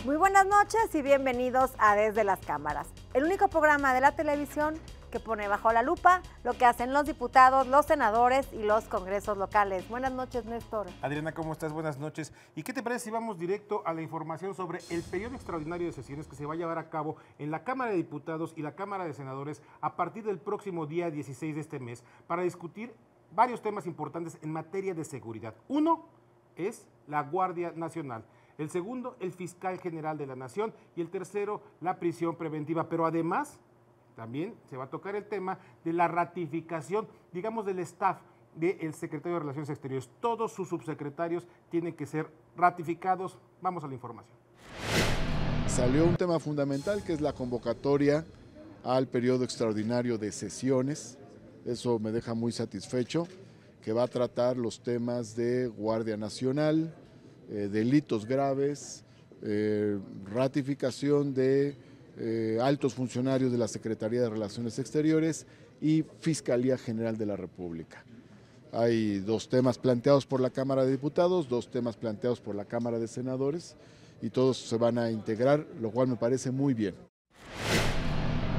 Muy buenas noches y bienvenidos a Desde las Cámaras, el único programa de la televisión que pone bajo la lupa lo que hacen los diputados, los senadores y los congresos locales. Buenas noches, Néstor. Adriana, ¿cómo estás? Buenas noches. ¿Y qué te parece si vamos directo a la información sobre el periodo extraordinario de sesiones que se va a llevar a cabo en la Cámara de Diputados y la Cámara de Senadores a partir del próximo día 16 de este mes para discutir varios temas importantes en materia de seguridad? Uno es la Guardia Nacional. El segundo, el fiscal general de la Nación. Y el tercero, la prisión preventiva. Pero además, también se va a tocar el tema de la ratificación, digamos, del staff del secretario de Relaciones Exteriores. Todos sus subsecretarios tienen que ser ratificados. Vamos a la información. Salió un tema fundamental que es la convocatoria al periodo extraordinario de sesiones. Eso me deja muy satisfecho, que va a tratar los temas de Guardia Nacional, delitos graves, ratificación de altos funcionarios de la Secretaría de Relaciones Exteriores y Fiscalía General de la República. Hay dos temas planteados por la Cámara de Diputados, dos temas planteados por la Cámara de Senadores y todos se van a integrar, lo cual me parece muy bien.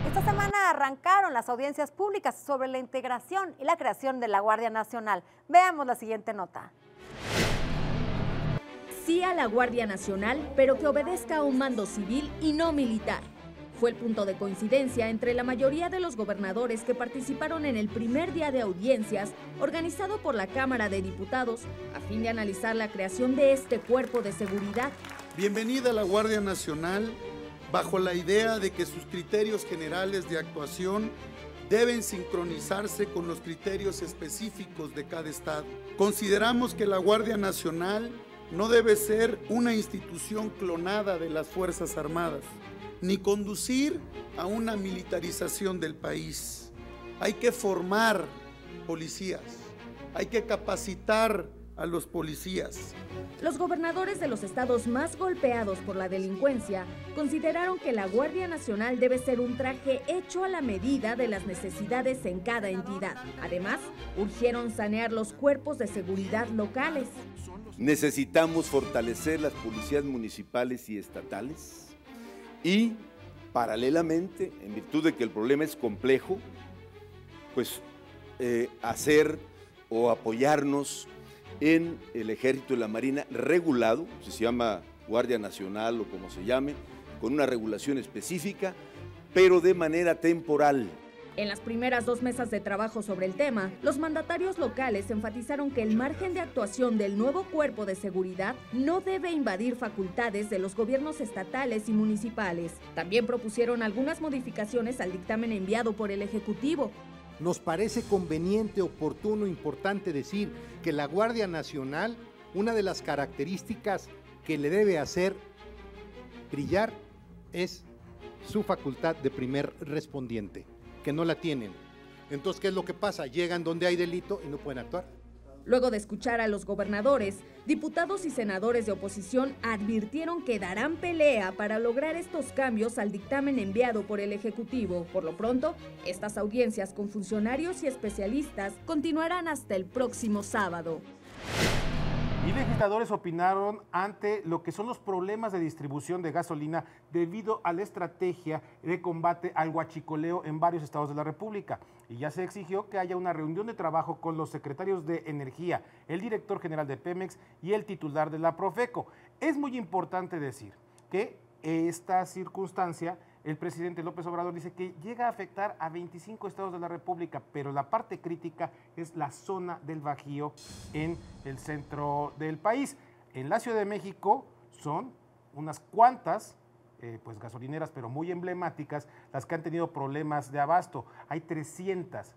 Esta semana arrancaron las audiencias públicas sobre la integración y la creación de la Guardia Nacional. Veamos la siguiente nota. Sí a la Guardia Nacional, pero que obedezca a un mando civil y no militar. Fue el punto de coincidencia entre la mayoría de los gobernadores que participaron en el primer día de audiencias organizado por la Cámara de Diputados a fin de analizar la creación de este cuerpo de seguridad. Bienvenida a la Guardia Nacional bajo la idea de que sus criterios generales de actuación deben sincronizarse con los criterios específicos de cada estado. Consideramos que la Guardia Nacional no debe ser una institución clonada de las Fuerzas Armadas, ni conducir a una militarización del país. Hay que formar policías, hay que capacitar a los policías. Los gobernadores de los estados más golpeados por la delincuencia consideraron que la Guardia Nacional debe ser un traje hecho a la medida de las necesidades en cada entidad. Además, urgieron sanear los cuerpos de seguridad locales. Necesitamos fortalecer las policías municipales y estatales y, paralelamente, en virtud de que el problema es complejo, pues hacer o apoyarnos en el Ejército y la Marina regulado, si se llama Guardia Nacional o como se llame, con una regulación específica, pero de manera temporal. En las primeras 2 mesas de trabajo sobre el tema, los mandatarios locales enfatizaron que el margen de actuación del nuevo cuerpo de seguridad no debe invadir facultades de los gobiernos estatales y municipales. También propusieron algunas modificaciones al dictamen enviado por el Ejecutivo. Nos parece conveniente, oportuno, importante decir que la Guardia Nacional, una de las características que le debe hacer brillar es su facultad de primer respondiente, que no la tienen. Entonces, ¿qué es lo que pasa? Llegan donde hay delito y no pueden actuar. Luego de escuchar a los gobernadores, diputados y senadores de oposición advirtieron que darán pelea para lograr estos cambios al dictamen enviado por el Ejecutivo. Por lo pronto, estas audiencias con funcionarios y especialistas continuarán hasta el próximo sábado. Y legisladores opinaron ante lo que son los problemas de distribución de gasolina debido a la estrategia de combate al huachicoleo en varios estados de la República. Y ya se exigió que haya una reunión de trabajo con los secretarios de Energía, el director general de Pemex y el titular de la Profeco. Es muy importante decir que esta circunstancia, el presidente López Obrador dice que llega a afectar a 25 estados de la República, pero la parte crítica es la zona del Bajío en el centro del país. En la Ciudad de México son unas cuantas pues gasolineras, pero muy emblemáticas, las que han tenido problemas de abasto. Hay 300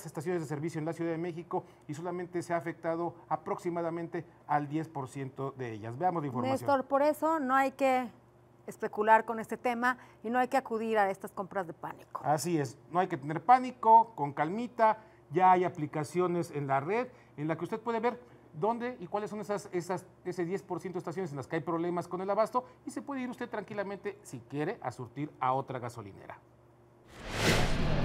estaciones de servicio en la Ciudad de México y solamente se ha afectado aproximadamente al 10% de ellas. Veamos la información. Néstor, por eso no hay que especular con este tema y no hay que acudir a estas compras de pánico. Así es, no hay que tener pánico, con calmita, ya hay aplicaciones en la red en la que usted puede ver dónde y cuáles son ese 10% de estaciones en las que hay problemas con el abasto y se puede ir usted tranquilamente, si quiere, a surtir a otra gasolinera.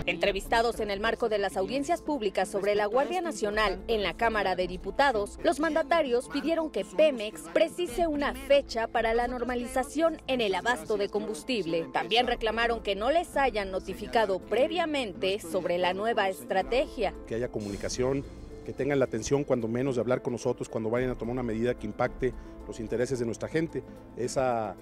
Entrevistados en el marco de las audiencias públicas sobre la Guardia Nacional en la Cámara de Diputados, los mandatarios pidieron que Pemex precise una fecha para la normalización en el abasto de combustible. También reclamaron que no les hayan notificado previamente sobre la nueva estrategia. Que haya comunicación, que tengan la atención cuando menos de hablar con nosotros cuando vayan a tomar una medida que impacte los intereses de nuestra gente. Esa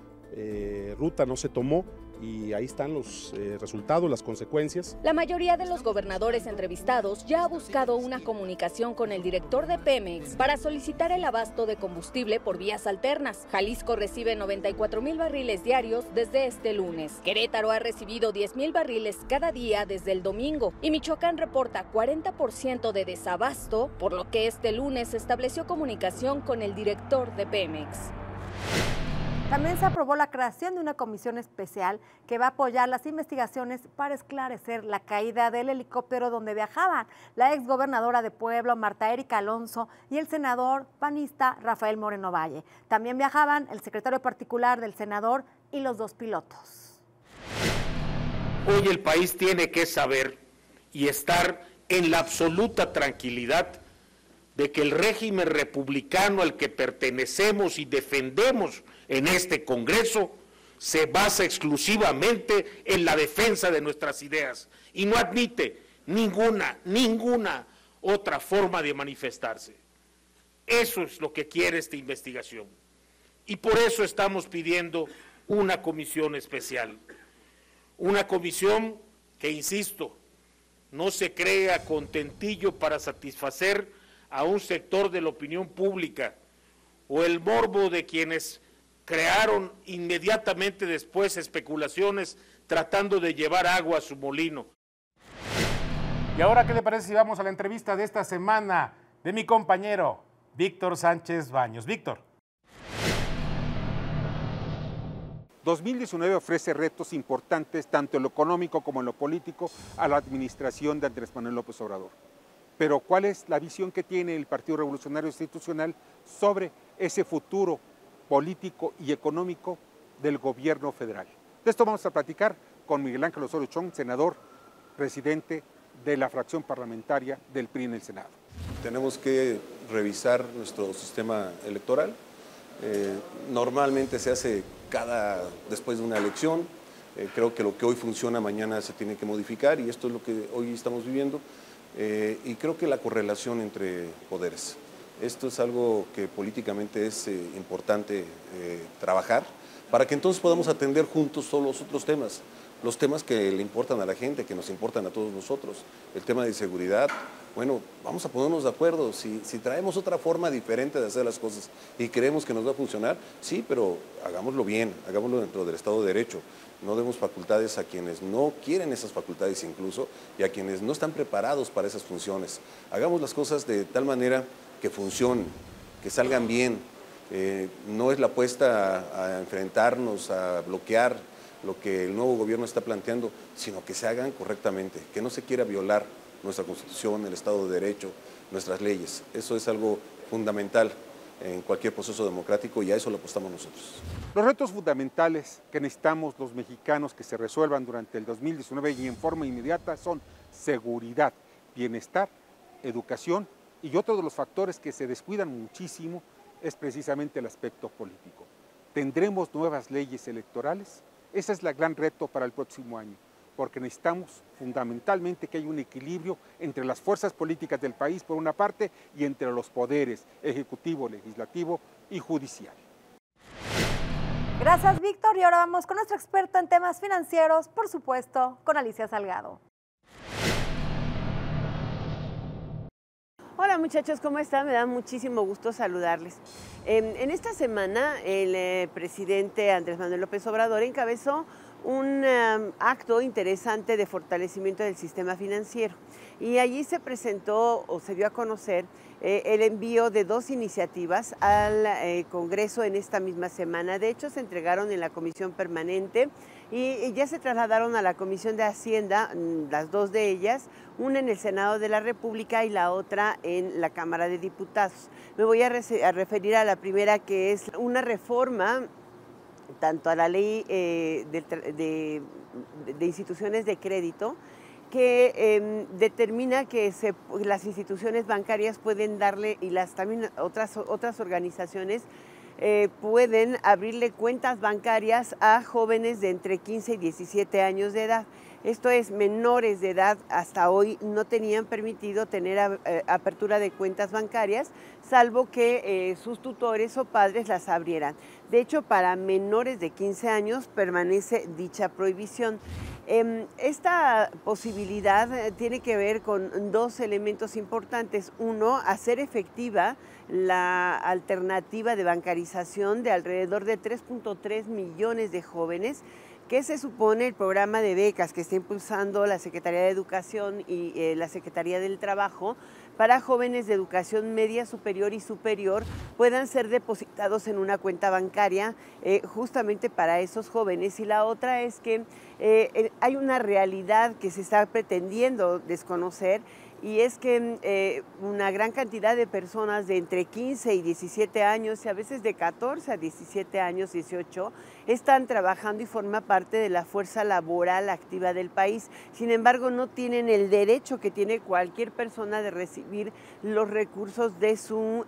ruta no se tomó y ahí están los resultados, las consecuencias. La mayoría de los gobernadores entrevistados ya ha buscado una comunicación con el director de Pemex para solicitar el abasto de combustible por vías alternas. Jalisco recibe 94,000 barriles diarios desde este lunes. Querétaro ha recibido 10,000 barriles cada día desde el domingo y Michoacán reporta 40% de desabasto, por lo que este lunes estableció comunicación con el director de Pemex. También se aprobó la creación de una comisión especial que va a apoyar las investigaciones para esclarecer la caída del helicóptero donde viajaban la exgobernadora de Puebla, Marta Erika Alonso, y el senador panista Rafael Moreno Valle. También viajaban el secretario particular del senador y los 2 pilotos. Hoy el país tiene que saber y estar en la absoluta tranquilidad de que el régimen republicano al que pertenecemos y defendemos en este Congreso se basa exclusivamente en la defensa de nuestras ideas y no admite ninguna otra forma de manifestarse. Eso es lo que quiere esta investigación. Y por eso estamos pidiendo una comisión especial. Una comisión que, insisto, no se crea contentillo para satisfacer a un sector de la opinión pública o el morbo de quienes crearon inmediatamente después especulaciones tratando de llevar agua a su molino. Y ahora, ¿qué le parece si vamos a la entrevista de esta semana de mi compañero Víctor Sánchez Baños? Víctor. 2019 ofrece retos importantes, tanto en lo económico como en lo político, a la administración de Andrés Manuel López Obrador. Pero ¿cuál es la visión que tiene el Partido Revolucionario Institucional sobre ese futuro político y económico del gobierno federal? De esto vamos a platicar con Miguel Ángel Osorio Chong, senador, presidente de la fracción parlamentaria del PRI en el Senado. Tenemos que revisar nuestro sistema electoral. Normalmente se hace después de una elección. Creo que lo que hoy funciona mañana se tiene que modificar y esto es lo que hoy estamos viviendo. Y creo que la correlación entre poderes. Esto es algo que políticamente es importante trabajar para que entonces podamos atender juntos todos los otros temas, los temas que le importan a la gente, que nos importan a todos nosotros. El tema de seguridad, bueno, vamos a ponernos de acuerdo. Si traemos otra forma diferente de hacer las cosas y creemos que nos va a funcionar, sí, pero hagámoslo bien, hagámoslo dentro del Estado de Derecho. No demos facultades a quienes no quieren esas facultades incluso y a quienes no están preparados para esas funciones. Hagamos las cosas de tal manera que funcionen, que salgan bien. No es la apuesta a enfrentarnos, a bloquear lo que el nuevo gobierno está planteando, sino que se hagan correctamente, que no se quiera violar nuestra Constitución, el Estado de Derecho, nuestras leyes. Eso es algo fundamental en cualquier proceso democrático y a eso lo apostamos nosotros. Los retos fundamentales que necesitamos los mexicanos que se resuelvan durante el 2019 y en forma inmediata son seguridad, bienestar, educación y otro de los factores que se descuidan muchísimo es precisamente el aspecto político. ¿Tendremos nuevas leyes electorales? Ese es el gran reto para el próximo año, porque necesitamos fundamentalmente que haya un equilibrio entre las fuerzas políticas del país por una parte y entre los poderes ejecutivo, legislativo y judicial. Gracias, Víctor. Y ahora vamos con nuestro experto en temas financieros, por supuesto, con Alicia Salgado. Hola muchachos, ¿cómo están? Me da muchísimo gusto saludarles. En esta semana el presidente Andrés Manuel López Obrador encabezó un acto interesante de fortalecimiento del sistema financiero y allí se presentó o se dio a conocer el envío de 2 iniciativas al Congreso en esta misma semana. De hecho, se entregaron en la Comisión Permanente y ya se trasladaron a la Comisión de Hacienda, las 2 de ellas, una en el Senado de la República y la otra en la Cámara de Diputados. Me voy a referir a la primera, que es una reforma tanto a la ley de instituciones de crédito que determina que las instituciones bancarias pueden darle, y también otras organizaciones, pueden abrirle cuentas bancarias a jóvenes de entre 15 y 17 años de edad. Esto es, menores de edad hasta hoy no tenían permitido tener apertura de cuentas bancarias, salvo que sus tutores o padres las abrieran. De hecho, para menores de 15 años permanece dicha prohibición. Esta posibilidad tiene que ver con dos elementos importantes. Uno, hacer efectiva la alternativa de bancarización de alrededor de 3.3 millones de jóvenes, que se supone el programa de becas que está impulsando la Secretaría de Educación y la Secretaría del Trabajo para jóvenes de educación media, superior y superior puedan ser depositados en una cuenta bancaria justamente para esos jóvenes. Y la otra es que hay una realidad que se está pretendiendo desconocer, y es que una gran cantidad de personas de entre 15 y 17 años, y a veces de 14 a 17 años, 18, están trabajando y forman parte de la fuerza laboral activa del país. Sin embargo, no tienen el derecho que tiene cualquier persona de recibir los recursos de su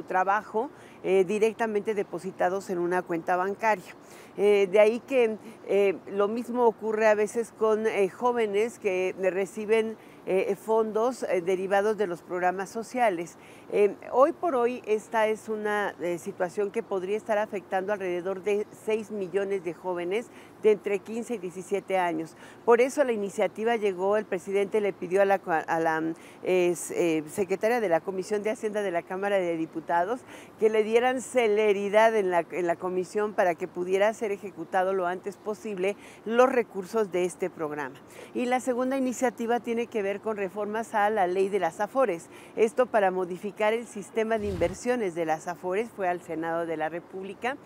trabajo directamente depositados en una cuenta bancaria. De ahí que lo mismo ocurre a veces con jóvenes que reciben fondos derivados de los programas sociales. Hoy por hoy esta es una situación que podría estar afectando alrededor de 6 millones de jóvenes de entre 15 y 17 años. Por eso la iniciativa llegó, el presidente le pidió a la secretaria de la Comisión de Hacienda de la Cámara de Diputados que le dieran celeridad en la comisión para que pudiera ser ejecutado lo antes posible los recursos de este programa. Y la segunda iniciativa tiene que ver con reformas a la ley de las AFORES. Esto para modificar el sistema de inversiones de las AFORES, fue al Senado de la República,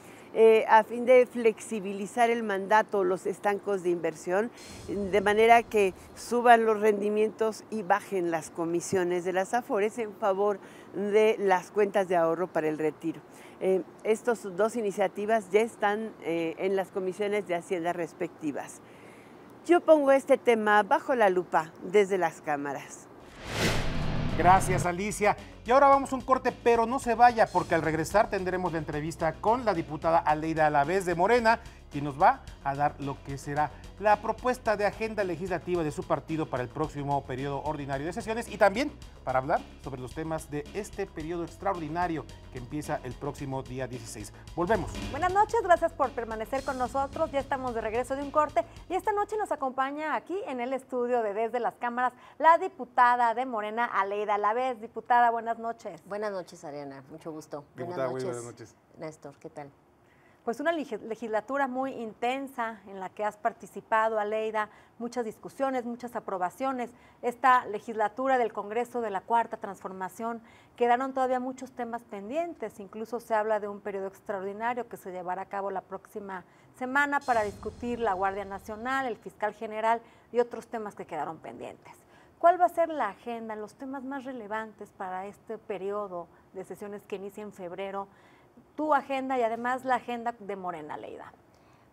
a fin de flexibilizar el mandato, los estancos de inversión, de manera que suban los rendimientos y bajen las comisiones de las AFORES en favor de las cuentas de ahorro para el retiro. Estas dos iniciativas ya están en las comisiones de Hacienda respectivas. Yo pongo este tema bajo la lupa desde las cámaras. Gracias, Alicia. Y ahora vamos a un corte, pero no se vaya, porque al regresar tendremos la entrevista con la diputada Aleida Alavés de Morena, quien nos va a dar lo que será la propuesta de agenda legislativa de su partido para el próximo periodo ordinario de sesiones, y también para hablar sobre los temas de este periodo extraordinario que empieza el próximo día 16. Volvemos. Buenas noches, gracias por permanecer con nosotros. Ya estamos de regreso de un corte y esta noche nos acompaña aquí en el estudio de Desde las Cámaras la diputada de Morena, Aleida Alavés. Diputada, buenas noches. Buenas noches, Ariana, mucho gusto. Diputada, buenas noches. Néstor, ¿qué tal? Pues una legislatura muy intensa en la que has participado, Aleida, muchas discusiones, muchas aprobaciones. Esta legislatura del Congreso de la Cuarta Transformación, quedaron todavía muchos temas pendientes, incluso se habla de un periodo extraordinario que se llevará a cabo la próxima semana para discutir la Guardia Nacional, el fiscal general y otros temas que quedaron pendientes. ¿Cuál va a ser la agenda, los temas más relevantes para este periodo de sesiones que inicia en febrero? Tu agenda y además la agenda de Morena, Aleida.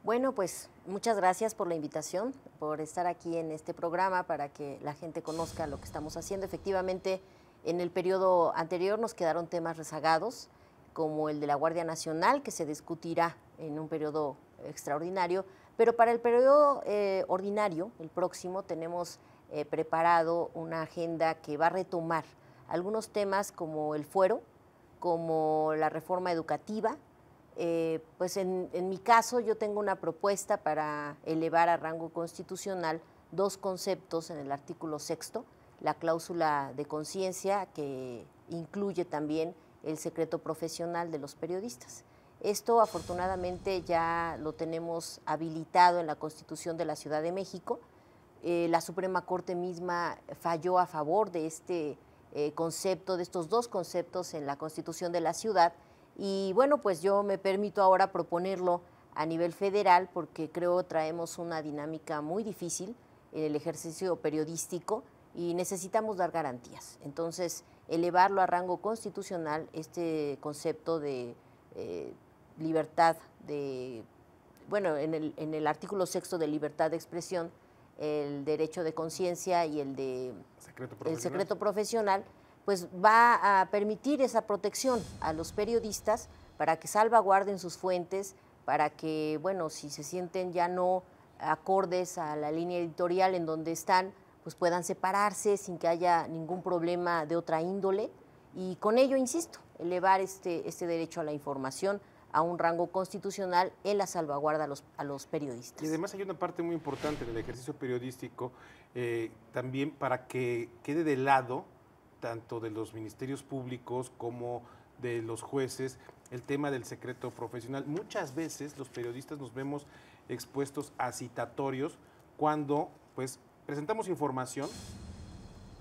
Bueno, pues muchas gracias por la invitación, por estar aquí en este programa para que la gente conozca lo que estamos haciendo. Efectivamente, en el periodo anterior nos quedaron temas rezagados, como el de la Guardia Nacional, que se discutirá en un periodo extraordinario, pero para el periodo ordinario, el próximo, tenemos preparado una agenda que va a retomar algunos temas como el fuero, como la reforma educativa. Pues en mi caso yo tengo una propuesta para elevar a rango constitucional dos conceptos en el artículo 6º, la cláusula de conciencia, que incluye también el secreto profesional de los periodistas. Esto afortunadamente ya lo tenemos habilitado en la Constitución de la Ciudad de México. La Suprema Corte misma falló a favor de este concepto, de estos dos conceptos en la Constitución de la ciudad, y bueno, pues yo me permito ahora proponerlo a nivel federal porque creo traemos una dinámica muy difícil en el ejercicio periodístico y necesitamos dar garantías. Entonces, elevarlo a rango constitucional, este concepto de libertad de, bueno, en el artículo 6º de libertad de expresión, el derecho de conciencia y el de secreto secreto profesional, pues va a permitir esa protección a los periodistas para que salvaguarden sus fuentes, para que, bueno, si se sienten ya no acordes a la línea editorial en donde están, pues puedan separarse sin que haya ningún problema de otra índole, y con ello, insisto, elevar este derecho a la información a un rango constitucional en la salvaguarda a los periodistas. Y además hay una parte muy importante en el ejercicio periodístico, también para que quede de lado, tanto de los ministerios públicos como de los jueces, el tema del secreto profesional. Muchas veces los periodistas nos vemos expuestos a citatorios cuando pues presentamos información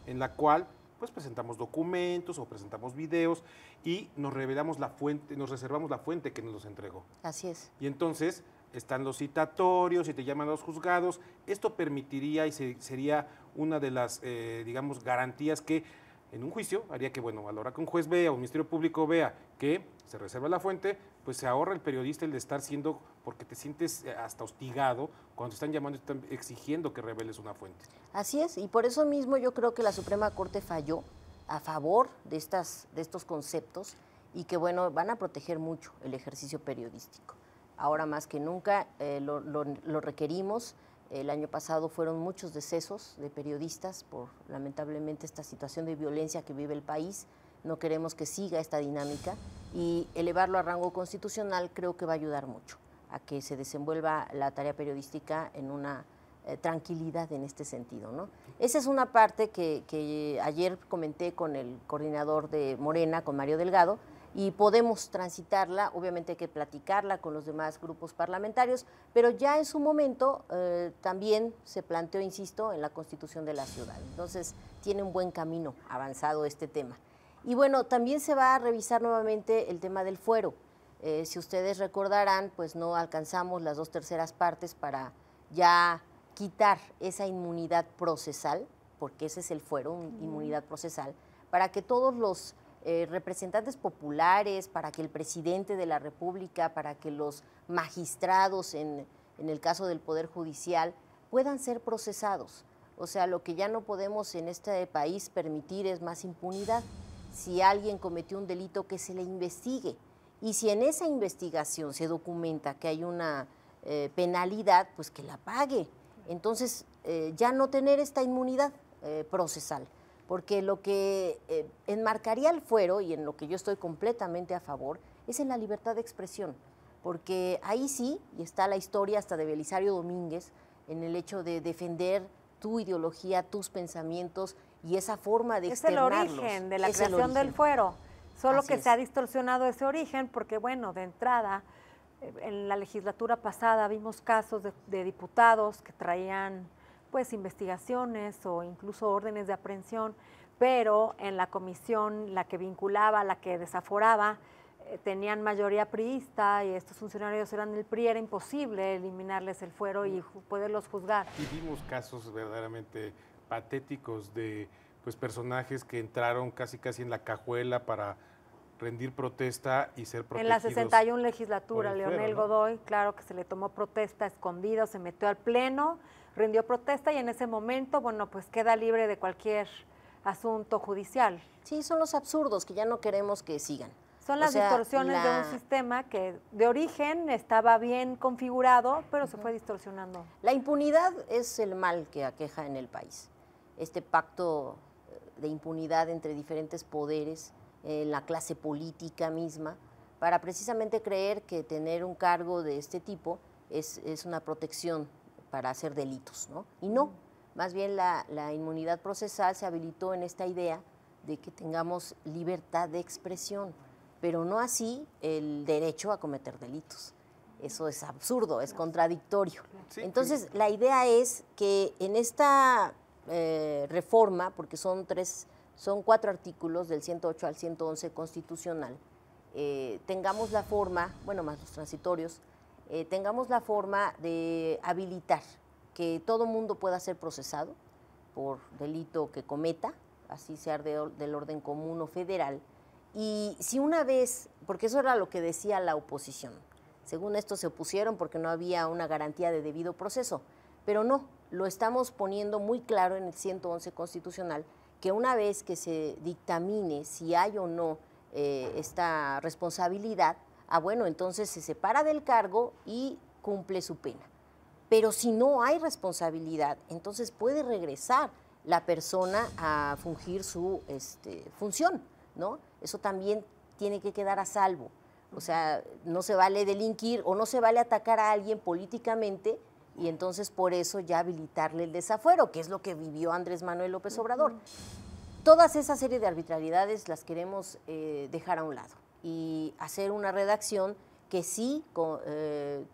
en la cual pues presentamos documentos o presentamos videos y nos revelamos la fuente, nos reservamos la fuente que nos los entregó. Así es. Y entonces están los citatorios y te llaman a los juzgados. Esto permitiría y sería una de las, digamos, garantías que en un juicio haría que, bueno, a la hora que un juez vea o un ministerio público vea que se reserva la fuente, pues se ahorra el periodista el de estar siendo, porque te sientes hasta hostigado cuando te están llamando y están exigiendo que reveles una fuente. Así es, y por eso mismo yo creo que la Suprema Corte falló a favor de estos conceptos y que, bueno, van a proteger mucho el ejercicio periodístico. Ahora más que nunca lo requerimos. El año pasado fueron muchos decesos de periodistas por, lamentablemente, esta situación de violencia que vive el país. No queremos que siga esta dinámica y elevarlo a rango constitucional creo que va a ayudar mucho a que se desenvuelva la tarea periodística en una tranquilidad en este sentido, ¿no? Esa es una parte que ayer comenté con el coordinador de Morena, con Mario Delgado, y podemos transitarla, obviamente hay que platicarla con los demás grupos parlamentarios, pero ya en su momento también se planteó, insisto, en la Constitución de la Ciudad. Entonces, tiene un buen camino avanzado este tema. Y bueno, también se va a revisar nuevamente el tema del fuero. Si ustedes recordarán, pues no alcanzamos las 2/3 partes para ya quitar esa inmunidad procesal, porque ese es el fuero, inmunidad procesal, para que todos los representantes populares, para que el presidente de la República, para que los magistrados en el caso del Poder Judicial puedan ser procesados. O sea, lo que ya no podemos en este país permitir es más impunidad. Si alguien cometió un delito, que se le investigue. Y si en esa investigación se documenta que hay una penalidad, pues que la pague. Entonces, ya no tener esta inmunidad procesal. Porque lo que enmarcaría el fuero, y en lo que yo estoy completamente a favor, es en la libertad de expresión. Porque ahí sí, y está la historia hasta de Belisario Domínguez, en el hecho de defender tu ideología, tus pensamientos y esa forma de externarlos. Es el origen de la creación del fuero, solo que se ha distorsionado ese origen porque, bueno, de entrada, en la legislatura pasada vimos casos de diputados que traían pues investigaciones o incluso órdenes de aprehensión, pero en la comisión, la que vinculaba, la que desaforaba, tenían mayoría priista y estos funcionarios eran del PRI, era imposible eliminarles el fuero y poderlos juzgar. Y vimos casos verdaderamente patéticos de pues personajes que entraron casi en la cajuela para rendir protesta y ser protegidos. En la 61 legislatura, fuero, Leonel ¿no? Godoy, claro que se le tomó protesta escondido, se metió al pleno, rindió protesta y en ese momento, bueno, pues queda libre de cualquier asunto judicial. Sí, son los absurdos que ya no queremos que sigan. Son las distorsiones de un sistema que de origen estaba bien configurado, pero se fue distorsionando. La impunidad es el mal que aqueja en el país. Este pacto de impunidad entre diferentes poderes, la clase política misma, para precisamente creer que tener un cargo de este tipo es una protección para hacer delitos, ¿no? Y no, más bien la inmunidad procesal se habilitó en esta idea de que tengamos libertad de expresión, pero no así el derecho a cometer delitos. Eso es absurdo, es contradictorio. Sí, entonces, la idea es que en esta reforma, porque son 4 artículos del 108 al 111 constitucional, tengamos la forma, bueno, más los transitorios, tengamos la forma de habilitar que todo mundo pueda ser procesado por delito que cometa, así sea del orden común o federal. Y si una vez, porque eso era lo que decía la oposición, según esto se opusieron porque no había una garantía de debido proceso, pero no, lo estamos poniendo muy claro en el 111 constitucional, que una vez que se dictamine si hay o no esta responsabilidad, bueno, entonces se separa del cargo y cumple su pena. Pero si no hay responsabilidad, entonces puede regresar la persona a fungir su función, ¿no? Eso también tiene que quedar a salvo. O sea, no se vale delinquir o no se vale atacar a alguien políticamente y entonces por eso ya habilitarle el desafuero, que es lo que vivió Andrés Manuel López Obrador. Todas esa serie de arbitrariedades las queremos dejar a un lado y hacer una redacción que sí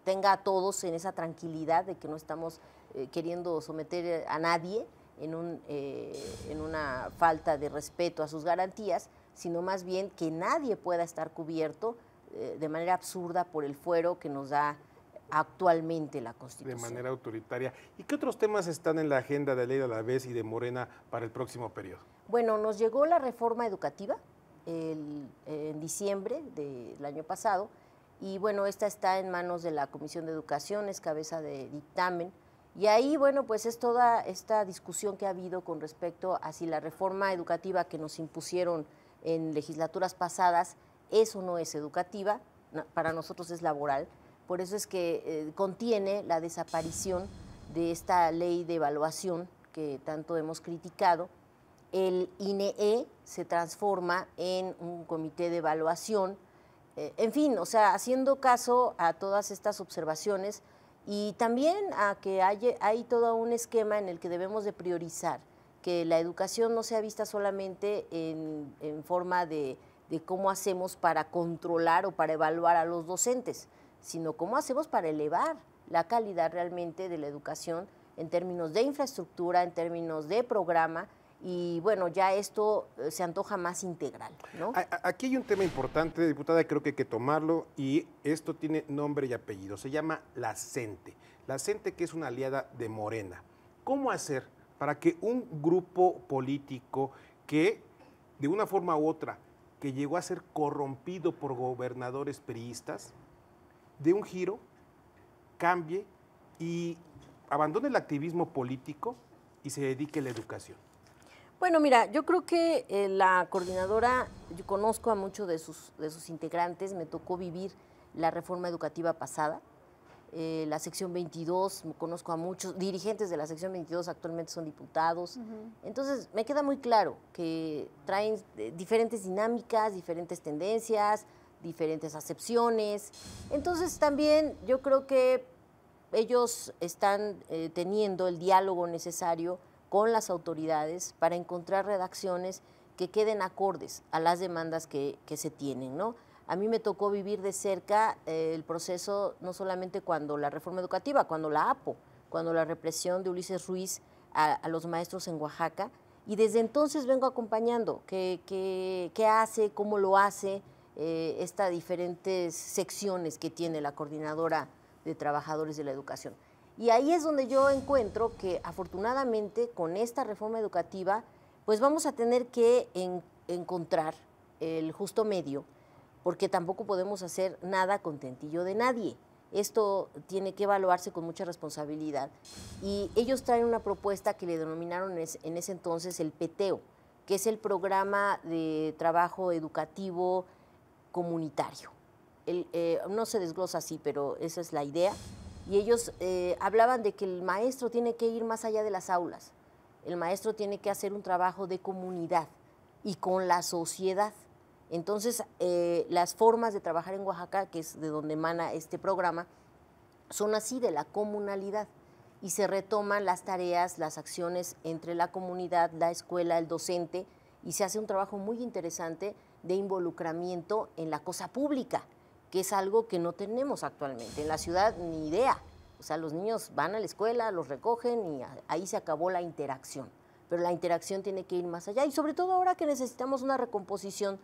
tenga a todos en esa tranquilidad de que no estamos queriendo someter a nadie en una falta de respeto a sus garantías, sino más bien que nadie pueda estar cubierto de manera absurda por el fuero que nos da actualmente la Constitución. De manera autoritaria. ¿Y qué otros temas están en la agenda de Ley de Alavés y de Morena para el próximo periodo? Bueno, nos llegó la reforma educativa en diciembre del año pasado y bueno, esta está en manos de la Comisión de Educación, es cabeza de dictamen. Y ahí, bueno, pues es toda esta discusión que ha habido con respecto a si la reforma educativa que nos impusieron en legislaturas pasadas es o no es educativa, para nosotros es laboral. Por eso es que contiene la desaparición de esta ley de evaluación que tanto hemos criticado. El INE se transforma en un comité de evaluación. En fin, o sea, haciendo caso a todas estas observaciones y también a que hay todo un esquema en el que debemos de priorizar, que la educación no sea vista solamente en forma de cómo hacemos para controlar o para evaluar a los docentes, sino cómo hacemos para elevar la calidad realmente de la educación en términos de infraestructura, en términos de programa, y bueno, ya esto se antoja más integral, ¿no? Aquí hay un tema importante, diputada, creo que hay que tomarlo, y esto tiene nombre y apellido, se llama la CENTE. La CENTE, que es una aliada de Morena. ¿Cómo hacer para que un grupo político que, de una forma u otra, que llegó a ser corrompido por gobernadores priistas, dé un giro, cambie y abandone el activismo político y se dedique a la educación? Bueno, mira, yo creo que la coordinadora, yo conozco a muchos de sus integrantes, me tocó vivir la reforma educativa pasada, la sección 22, conozco a muchos dirigentes de la sección 22, actualmente son diputados. Entonces, me queda muy claro que traen diferentes dinámicas, diferentes tendencias, diferentes acepciones. Entonces, también yo creo que ellos están teniendo el diálogo necesario con las autoridades para encontrar redacciones que queden acordes a las demandas que se tienen, ¿no? A mí me tocó vivir de cerca el proceso, no solamente cuando la reforma educativa, cuando la APO, cuando la represión de Ulises Ruiz a los maestros en Oaxaca, y desde entonces vengo acompañando qué hace, cómo lo hace, estas diferentes secciones que tiene la Coordinadora de Trabajadores de la Educación. Y ahí es donde yo encuentro que afortunadamente con esta reforma educativa pues vamos a tener que encontrar el justo medio, porque tampoco podemos hacer nada contentillo de nadie. Esto tiene que evaluarse con mucha responsabilidad. Y ellos traen una propuesta que le denominaron en ese entonces el PETEO, que es el Programa de Trabajo Educativo Comunitario. No se desglosa así, pero esa es la idea. Y ellos hablaban de que el maestro tiene que ir más allá de las aulas. El maestro tiene que hacer un trabajo de comunidad y con la sociedad. Entonces, las formas de trabajar en Oaxaca, que es de donde emana este programa, son así, de la comunalidad. Y se retoman las tareas, las acciones entre la comunidad, la escuela, el docente, y se hace un trabajo muy interesante de involucramiento en la cosa pública, que es algo que no tenemos actualmente. En la ciudad ni idea. O sea, los niños van a la escuela, los recogen y ahí se acabó la interacción. Pero la interacción tiene que ir más allá y sobre todo ahora que necesitamos una recomposición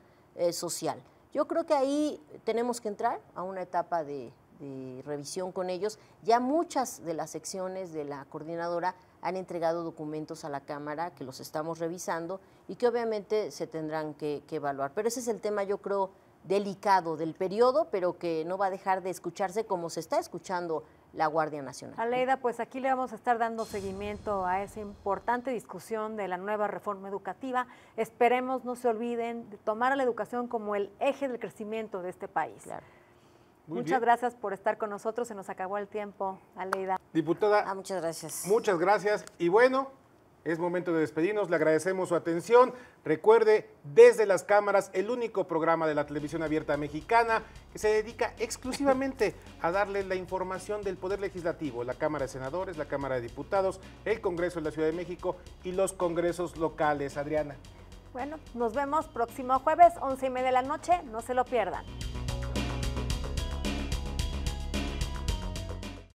social. Yo creo que ahí tenemos que entrar a una etapa de revisión con ellos. Ya muchas de las secciones de la coordinadora han entregado documentos a la Cámara que los estamos revisando y que obviamente se tendrán que evaluar. Pero ese es el tema, yo creo, delicado del periodo, pero que no va a dejar de escucharse como se está escuchando la Guardia Nacional. Aleida, pues aquí le vamos a estar dando seguimiento a esa importante discusión de la nueva reforma educativa. Esperemos no se olviden de tomar a la educación como el eje del crecimiento de este país. Claro. Muchas gracias por estar con nosotros, se nos acabó el tiempo, Aleida. Diputada, muchas gracias. Muchas gracias y bueno, es momento de despedirnos, le agradecemos su atención. Recuerde, Desde las Cámaras, el único programa de la televisión abierta mexicana que se dedica exclusivamente a darle la información del Poder Legislativo, la Cámara de Senadores, la Cámara de Diputados, el Congreso de la Ciudad de México y los congresos locales. Adriana. Bueno, nos vemos próximo jueves, 11:30 de la noche, no se lo pierdan.